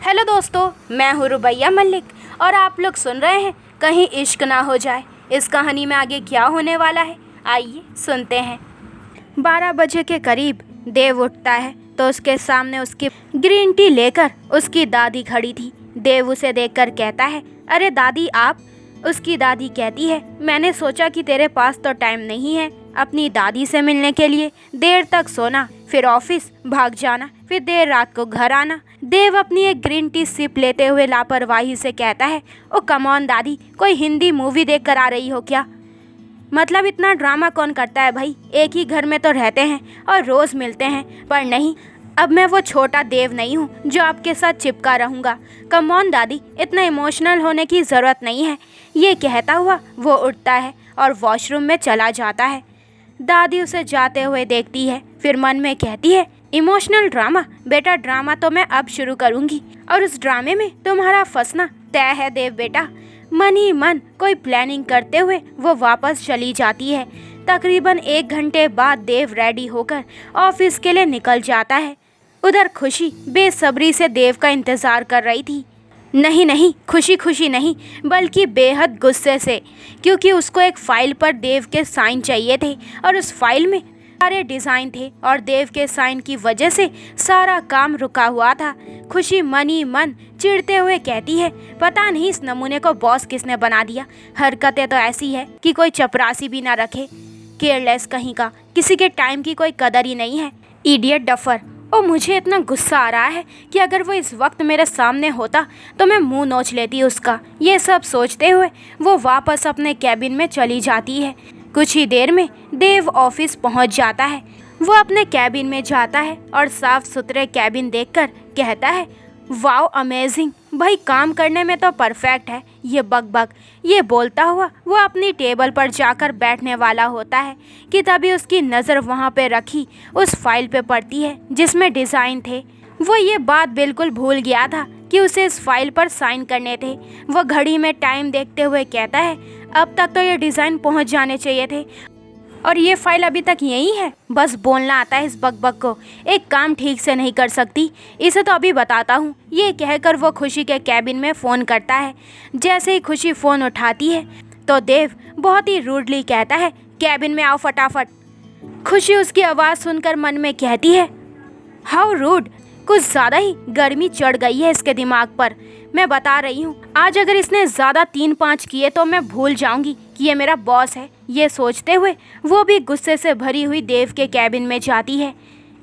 Hello दोस्तों, मैं हूँ रुबैया मलिक और आप लोग सुन रहे हैं कहीं इश्क ना हो जाए। इस कहानी में आगे क्या होने वाला है, आइए सुनते हैं। 12 बजे के करीब देव उठता है तो उसके सामने उसकी ग्रीन टी लेकर उसकी दादी खड़ी थी। देव उसे देखकर कहता है, अरे दादी आप। उसकी दादी कहती है, मैंने सोचा कि तेरे पास तो टाइम नहीं है अपनी दादी से मिलने के लिए। देर तक सोना, फिर ऑफिस भाग जाना, फिर देर रात को घर आना। देव अपनी एक ग्रीन टी सिप लेते हुए लापरवाही से कहता है, ओ कम ऑन दादी, कोई हिंदी मूवी देख कर आ रही हो क्या? मतलब इतना ड्रामा कौन करता है भाई, एक ही घर में तो रहते हैं और रोज़ मिलते हैं। पर नहीं, अब मैं वो छोटा देव नहीं हूँ जो आपके साथ चिपका रहूँगा। कम ऑन दादी, इतना इमोशनल होने की ज़रूरत नहीं है। ये कहता हुआ वो उठता है और वॉशरूम में चला जाता है। दादी उसे जाते हुए देखती है, फिर मन में कहती है, इमोशनल ड्रामा? बेटा ड्रामा तो मैं अब शुरू करूँगी और उस ड्रामे में तुम्हारा फंसना तय है देव बेटा। मन ही मन कोई प्लानिंग करते हुए वो वापस चली जाती है। तकरीबन 1 घंटे बाद देव रेडी होकर ऑफिस के लिए निकल जाता है। उधर खुशी बेसब्री से देव का इंतज़ार कर रही थी। नहीं, खुशी नहीं, बल्कि बेहद गुस्से से, क्योंकि उसको एक फ़ाइल पर देव के साइन चाहिए थे और उस फाइल में सारे डिज़ाइन थे और देव के साइन की वजह से सारा काम रुका हुआ था। खुशी मन ही मन चिढ़ते हुए कहती है, पता नहीं इस नमूने को बॉस किसने बना दिया। हरकतें तो ऐसी है कि कोई चपरासी भी ना रखे। केयरलेस कहीं का, किसी के टाइम की कोई कदर ही नहीं है। Idiot duffer. और मुझे इतना गुस्सा आ रहा है कि अगर वो इस वक्त मेरे सामने होता तो मैं मुंह नोच लेती उसका। ये सब सोचते हुए वो वापस अपने कैबिन में चली जाती है। कुछ ही देर में देव ऑफिस पहुंच जाता है। वो अपने कैबिन में जाता है और साफ सुथरे कैबिन देखकर कहता है, वाओ अमेजिंग, भाई काम करने में तो परफेक्ट है ये बक। ये बोलता हुआ वो अपनी टेबल पर जाकर बैठने वाला होता है कि तभी उसकी नज़र वहाँ पे रखी उस फाइल पे पड़ती है जिसमें डिज़ाइन थे। वो ये बात बिल्कुल भूल गया था कि उसे इस फाइल पर साइन करने थे। वो घड़ी में टाइम देखते हुए कहता है, अब तक तो ये डिज़ाइन पहुँच जाने चाहिए थे और ये फाइल अभी तक यही है। बस बोलना आता है इस बक को, एक काम ठीक से नहीं कर सकती, इसे तो अभी बताता हूँ। ये कहकर वो खुशी के कैबिन में फ़ोन करता है। जैसे ही खुशी फ़ोन उठाती है तो देव बहुत ही रूडली कहता है, कैबिन में आओ फटाफट। खुशी उसकी आवाज़ सुनकर मन में कहती है, हाउ रूड, कुछ ज़्यादा ही गर्मी चढ़ गई है इसके दिमाग पर। मैं बता रही हूँ, आज अगर इसने ज़्यादा 3-5 किए तो मैं भूल जाऊँगी कि ये मेरा बॉस है। ये सोचते हुए वो भी गुस्से से भरी हुई देव के कैबिन में जाती है।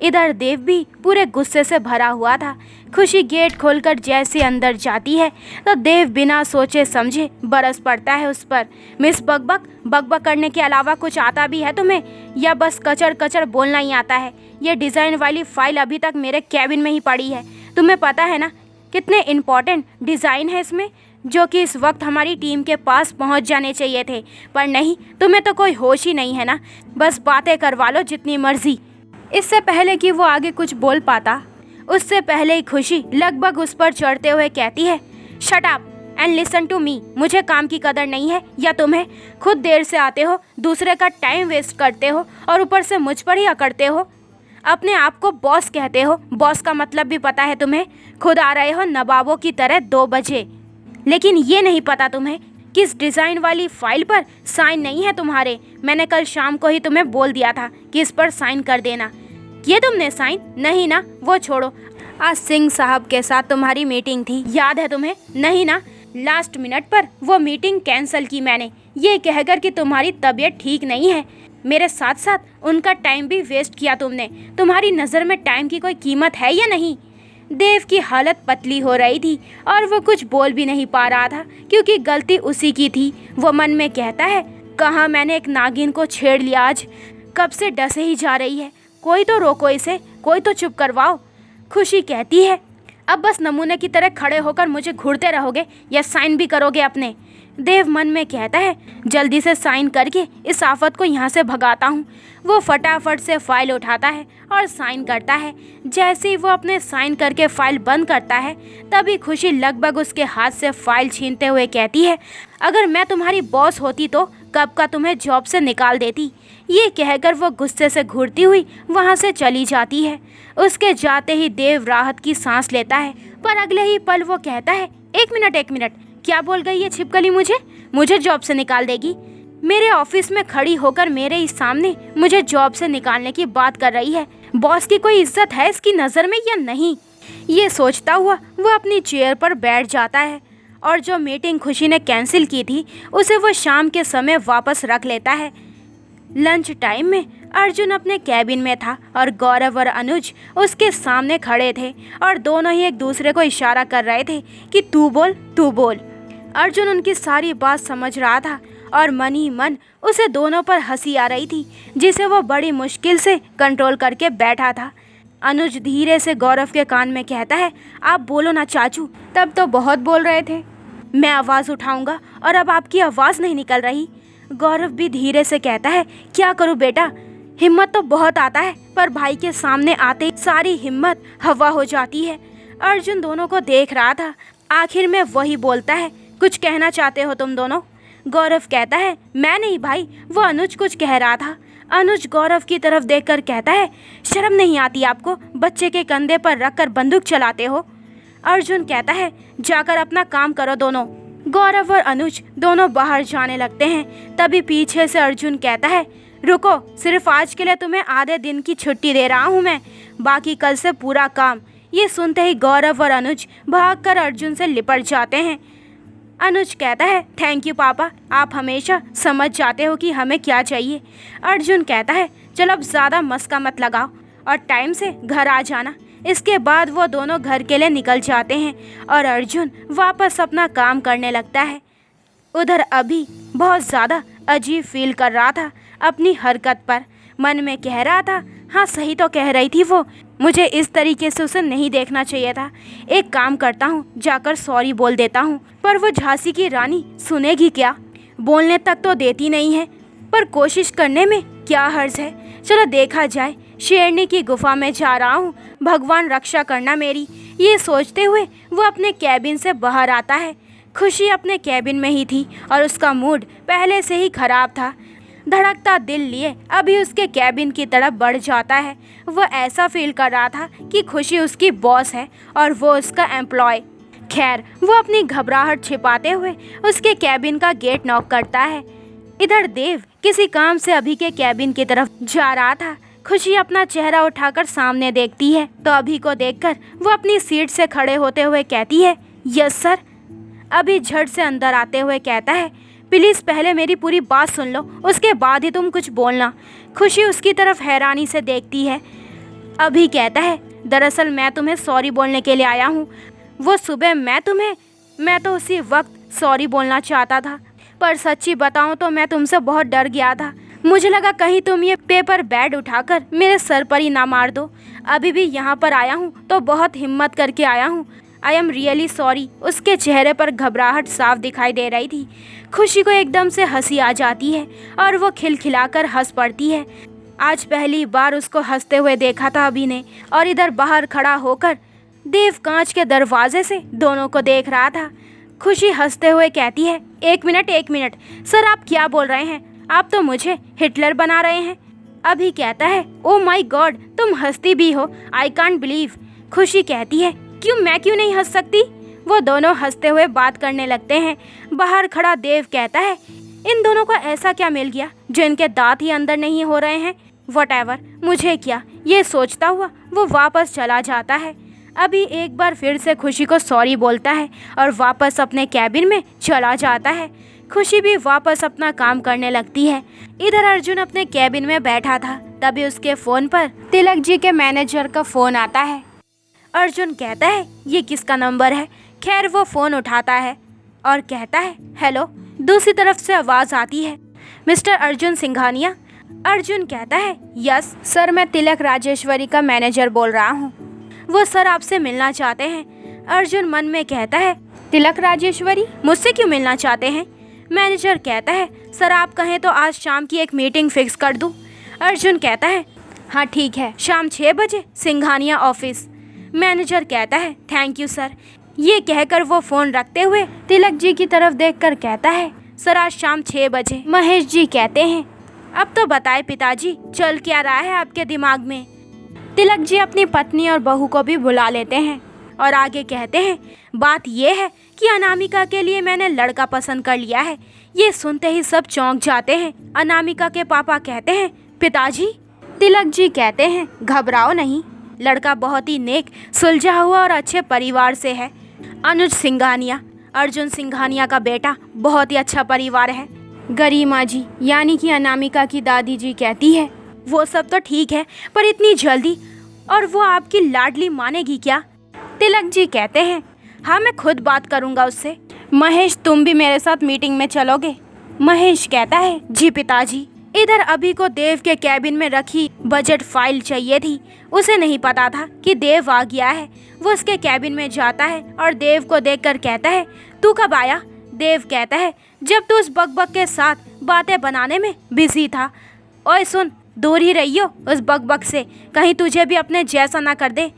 इधर देव भी पूरे गुस्से से भरा हुआ था। खुशी गेट खोलकर जैसे अंदर जाती है तो देव बिना सोचे समझे बरस पड़ता है उस पर। मिस बकबक करने के अलावा कुछ आता भी है तुम्हें, या बस कचर बोलना ही आता है? ये डिज़ाइन वाली फाइल अभी तक मेरे कैबिन में ही पड़ी है। तुम्हें पता है ना कितने इम्पोर्टेंट डिज़ाइन है इसमें, जो कि इस वक्त हमारी टीम के पास पहुंच जाने चाहिए थे। पर नहीं, तुम्हें तो कोई होश ही नहीं है ना, बस बातें करवा लो जितनी मर्जी। इससे पहले कि वो आगे कुछ बोल पाता, उससे पहले ही खुशी लगभग उस पर चढ़ते हुए कहती है, shut up and listen to me. मुझे काम की कदर नहीं है या तुम्हें? खुद देर से आते हो, दूसरे का टाइम वेस्ट करते हो और ऊपर से मुझ पर ही अकड़ते हो। अपने आप को बॉस कहते हो, बॉस का मतलब भी पता है तुम्हें? खुद आ रहे हो नवाबों की तरह 2 बजे, लेकिन ये नहीं पता तुम्हें कि इस डिज़ाइन वाली फाइल पर साइन नहीं है तुम्हारे। मैंने कल शाम को ही तुम्हें बोल दिया था कि इस पर साइन कर देना। किए तुमने साइन? नहीं ना, वो छोड़ो। आज सिंह साहब के साथ तुम्हारी मीटिंग थी, याद है तुम्हें? नहीं ना, लास्ट मिनट पर वो मीटिंग कैंसिल की मैंने, ये कहकर कि तुम्हारी तबीयत ठीक नहीं है। मेरे साथ साथ उनका टाइम भी वेस्ट किया तुमने। तुम्हारी नज़र में टाइम की कोई कीमत है या नहीं? देव की हालत पतली हो रही थी और वो कुछ बोल भी नहीं पा रहा था क्योंकि गलती उसी की थी। वो मन में कहता है, कहाँ मैंने एक नागिन को छेड़ लिया आज, कब से डसे ही जा रही है। कोई तो रोको इसे, कोई तो चुप करवाओ। खुशी कहती है, अब बस नमूने की तरह खड़े होकर मुझे घूरते रहोगे या साइन भी करोगे अपने? देव मन में कहता है, जल्दी से साइन करके इस आफत को यहाँ से भगाता हूँ। वो फटाफट से फाइल उठाता है और साइन करता है। जैसे ही वो अपने साइन करके फाइल बंद करता है तभी खुशी लगभग उसके हाथ से फाइल छीनते हुए कहती है, अगर मैं तुम्हारी बॉस होती तो कब का तुम्हें जॉब से निकाल देती। ये कहकर वो गुस्से से घूरती हुई वहाँ से चली जाती है। उसके जाते ही देव राहत की सांस लेता है, पर अगले ही पल वो कहता है, एक मिनट, क्या बोल गई ये छिपकली? मुझे जॉब से निकाल देगी? मेरे ऑफिस में खड़ी होकर मेरे ही सामने मुझे जॉब से निकालने की बात कर रही है। बॉस की कोई इज्जत है इसकी नज़र में या नहीं? ये सोचता हुआ वो अपनी चेयर पर बैठ जाता है और जो मीटिंग खुशी ने कैंसिल की थी उसे वो शाम के समय वापस रख लेता है। लंच टाइम में अर्जुन अपने कैबिन में था और गौरव और अनुज उसके सामने खड़े थे और दोनों ही एक दूसरे को इशारा कर रहे थे कि तू बोल। अर्जुन उनकी सारी बात समझ रहा था और मन ही मन उसे दोनों पर हंसी आ रही थी, जिसे वो बड़ी मुश्किल से कंट्रोल करके बैठा था। अनुज धीरे से गौरव के कान में कहता है, आप बोलो ना चाचू, तब तो बहुत बोल रहे थे। मैं आवाज़ उठाऊंगा और अब आपकी आवाज़ नहीं निकल रही। गौरव भी धीरे से कहता है, क्या करूं बेटा, हिम्मत तो बहुत आता है पर भाई के सामने आते ही सारी हिम्मत हवा हो जाती है। अर्जुन दोनों को देख रहा था। आखिर में वही बोलता है, कुछ कहना चाहते हो तुम दोनों? गौरव कहता है, मैं नहीं भाई, वो अनुज कुछ कह रहा था। अनुज गौरव की तरफ देखकर कहता है, शर्म नहीं आती आपको? बच्चे के कंधे पर रखकर बंदूक चलाते हो। अर्जुन कहता है, जाकर अपना काम करो दोनों। गौरव और अनुज दोनों बाहर जाने लगते हैं। तभी पीछे से अर्जुन कहता है, रुको, सिर्फ आज के लिए तुम्हें आधे दिन की छुट्टी दे रहा हूँ मैं, बाकी कल से पूरा काम। ये सुनते ही गौरव और अनुज भागकर अर्जुन से लिपट जाते हैं। अनुज कहता है, थैंक यू पापा, आप हमेशा समझ जाते हो कि हमें क्या चाहिए। अर्जुन कहता है, चलो अब ज़्यादा मस्का मत लगाओ और टाइम से घर आ जाना। इसके बाद वो दोनों घर के लिए निकल जाते हैं और अर्जुन वापस अपना काम करने लगता है। उधर अभी बहुत ज़्यादा अजीब फील कर रहा था अपनी हरकत पर। मन में कह रहा था, हाँ सही तो कह रही थी वो, मुझे इस तरीके से उसे नहीं देखना चाहिए था। एक काम करता हूँ, जाकर सॉरी बोल देता हूँ। पर वो झांसी की रानी सुनेगी क्या? बोलने तक तो देती नहीं है, पर कोशिश करने में क्या हर्ज है। चलो देखा जाए। शेरनी की गुफा में जा रहा हूँ, भगवान रक्षा करना मेरी। ये सोचते हुए वो अपने कैबिन से बाहर आता है। खुशी अपने कैबिन में ही थी और उसका मूड पहले से ही खराब था। धड़कता दिल लिए अभी उसके कैबिन की तरफ बढ़ जाता है। वो ऐसा फील कर रहा था कि खुशी उसकी बॉस है और वो उसका एम्प्लॉय। खैर, वो अपनी घबराहट छिपाते हुए उसके कैबिन का गेट नॉक करता है। इधर देव किसी काम से अभी के कैबिन की तरफ जा रहा था। खुशी अपना चेहरा उठाकर सामने देखती है तो अभी को देखकर वो अपनी सीट से खड़े होते हुए कहती है, यस सर। अभी झट से अंदर आते हुए कहता है, प्लीज़ पहले मेरी पूरी बात सुन लो, उसके बाद ही तुम कुछ बोलना। खुशी उसकी तरफ हैरानी से देखती है। अभी कहता है, दरअसल मैं तुम्हें सॉरी बोलने के लिए आया हूँ। वो सुबह मैं तो उसी वक्त सॉरी बोलना चाहता था, पर सच्ची बताऊँ तो मैं तुमसे बहुत डर गया था। मुझे लगा कहीं तुम ये पेपर बैग उठाकर मेरे सर पर ही ना मार दो। अभी भी यहाँ पर आया हूँ तो बहुत हिम्मत करके आया हूँ। I am really sorry. उसके चेहरे पर घबराहट साफ दिखाई दे रही थी। खुशी को एकदम से हंसी आ जाती है और वो खिलखिलाकर हंस पड़ती है। आज पहली बार उसको हंसते हुए देखा था अभी ने, और इधर बाहर खड़ा होकर देव कांच के दरवाजे से दोनों को देख रहा था। खुशी हंसते हुए कहती है, एक मिनट सर, आप क्या बोल रहे हैं? आप तो मुझे हिटलर बना रहे हैं। अभी कहता है, ओ माय गॉड, तुम हंसती भी हो, आई कांट बिलीव। खुशी कहती है, मैं क्यों नहीं हंस सकती? वो दोनों हंसते हुए बात करने लगते हैं। बाहर खड़ा देव कहता है, इन दोनों को ऐसा क्या मिल गया जो इनके दांत ही अंदर नहीं हो रहे हैं? व्हाटएवर, मुझे क्या, ये सोचता हुआ वो वापस चला जाता है। अभी एक बार फिर से खुशी को सॉरी बोलता है और वापस अपने कैबिन में चला जाता है। खुशी भी वापस अपना काम करने लगती है। इधर अर्जुन अपने कैबिन में बैठा था, तभी उसके फ़ोन पर तिलक जी के मैनेजर का फ़ोन आता है। अर्जुन कहता है, ये किसका नंबर है? खैर, वो फ़ोन उठाता है और कहता है, हेलो। दूसरी तरफ से आवाज़ आती है, मिस्टर अर्जुन सिंघानिया। अर्जुन कहता है, यस सर, मैं तिलक राजेश्वरी का मैनेजर बोल रहा हूँ। वो सर आपसे मिलना चाहते हैं। अर्जुन मन में कहता है, तिलक राजेश्वरी मुझसे क्यों मिलना चाहते हैं? मैनेजर कहता है, सर आप कहें तो आज शाम की एक मीटिंग फिक्स कर दूं। अर्जुन कहता है, हाँ ठीक है, शाम 6 बजे सिंघानिया ऑफिस। मैनेजर कहता है, थैंक यू सर। ये कहकर वो फ़ोन रखते हुए तिलक जी की तरफ देखकर कहता है, सर आज शाम 6 बजे। महेश जी कहते हैं, अब तो बताए पिताजी, चल क्या रहा है आपके दिमाग में। तिलक जी अपनी पत्नी और बहू को भी बुला लेते हैं और आगे कहते हैं, बात यह है कि अनामिका के लिए मैंने लड़का पसंद कर लिया है। ये सुनते ही सब चौंक जाते हैं। अनामिका के पापा कहते हैं, पिताजी। तिलक जी कहते हैं, घबराओ नहीं, लड़का बहुत ही नेक, सुलझा हुआ और अच्छे परिवार से है। अनुज सिंघानिया, अर्जुन सिंघानिया का बेटा, बहुत ही अच्छा परिवार है। गरिमा जी यानी कि अनामिका की दादी जी कहती है, वो सब तो ठीक है, पर इतनी जल्दी, और वो आपकी लाडली मानेगी क्या। तिलक जी कहते हैं, हाँ मैं खुद बात करूँगा उससे। महेश तुम भी मेरे साथ मीटिंग में चलोगे। महेश कहता है, जी पिताजी। इधर अभी को देव के कैबिन में रखी बजट फाइल चाहिए थी। उसे नहीं पता था कि देव आ गया है। वो उसके कैबिन में जाता है और देव को देखकर कहता है, तू कब आया। देव कहता है, जब तू उस बकबक के साथ बातें बनाने में बिजी था। ओए सुन, दूर ही रहियो उस बकबक से, कहीं तुझे भी अपने जैसा ना कर दे।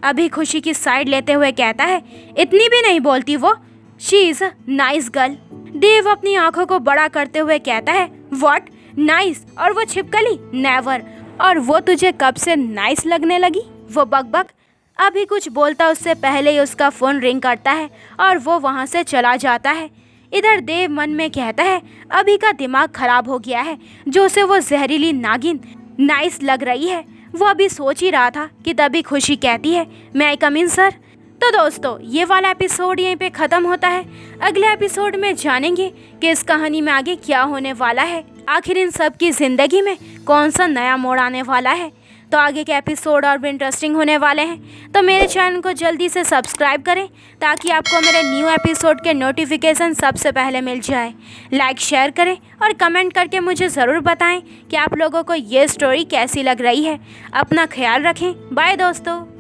अभी खुशी की साइड लेते हुए कहता है, इतनी भी नहीं बोलती वो, she is a nice girl. Dev अपनी आंखों को बड़ा करते हुए कहता है, व्हाट नाइस, और वो छिपकली, नेवर। और वो तुझे कब से नाइस लगने लगी, वो बकबक। अभी कुछ बोलता उससे पहले ही उसका फ़ोन रिंग करता है और वो वहाँ से चला जाता है। इधर देव मन में कहता है, अभी का दिमाग खराब हो गया है, जो उसे वो जहरीली नागिन नाइस लग रही है। वो अभी सोच ही रहा था कि तभी खुशी कहती है, मैं आई कम इन सर। तो दोस्तों ये वाला एपिसोड यहीं पे ख़त्म होता है। अगले एपिसोड में जानेंगे कि इस कहानी में आगे क्या होने वाला है, आखिर इन सब की ज़िंदगी में कौन सा नया मोड़ आने वाला है। तो आगे के एपिसोड और भी इंटरेस्टिंग होने वाले हैं। तो मेरे चैनल को जल्दी से सब्सक्राइब करें ताकि आपको मेरे न्यू एपिसोड के नोटिफिकेशन सबसे पहले मिल जाए। लाइक शेयर करें और कमेंट करके मुझे ज़रूर बताएं कि आप लोगों को ये स्टोरी कैसी लग रही है। अपना ख्याल रखें। बाय दोस्तों।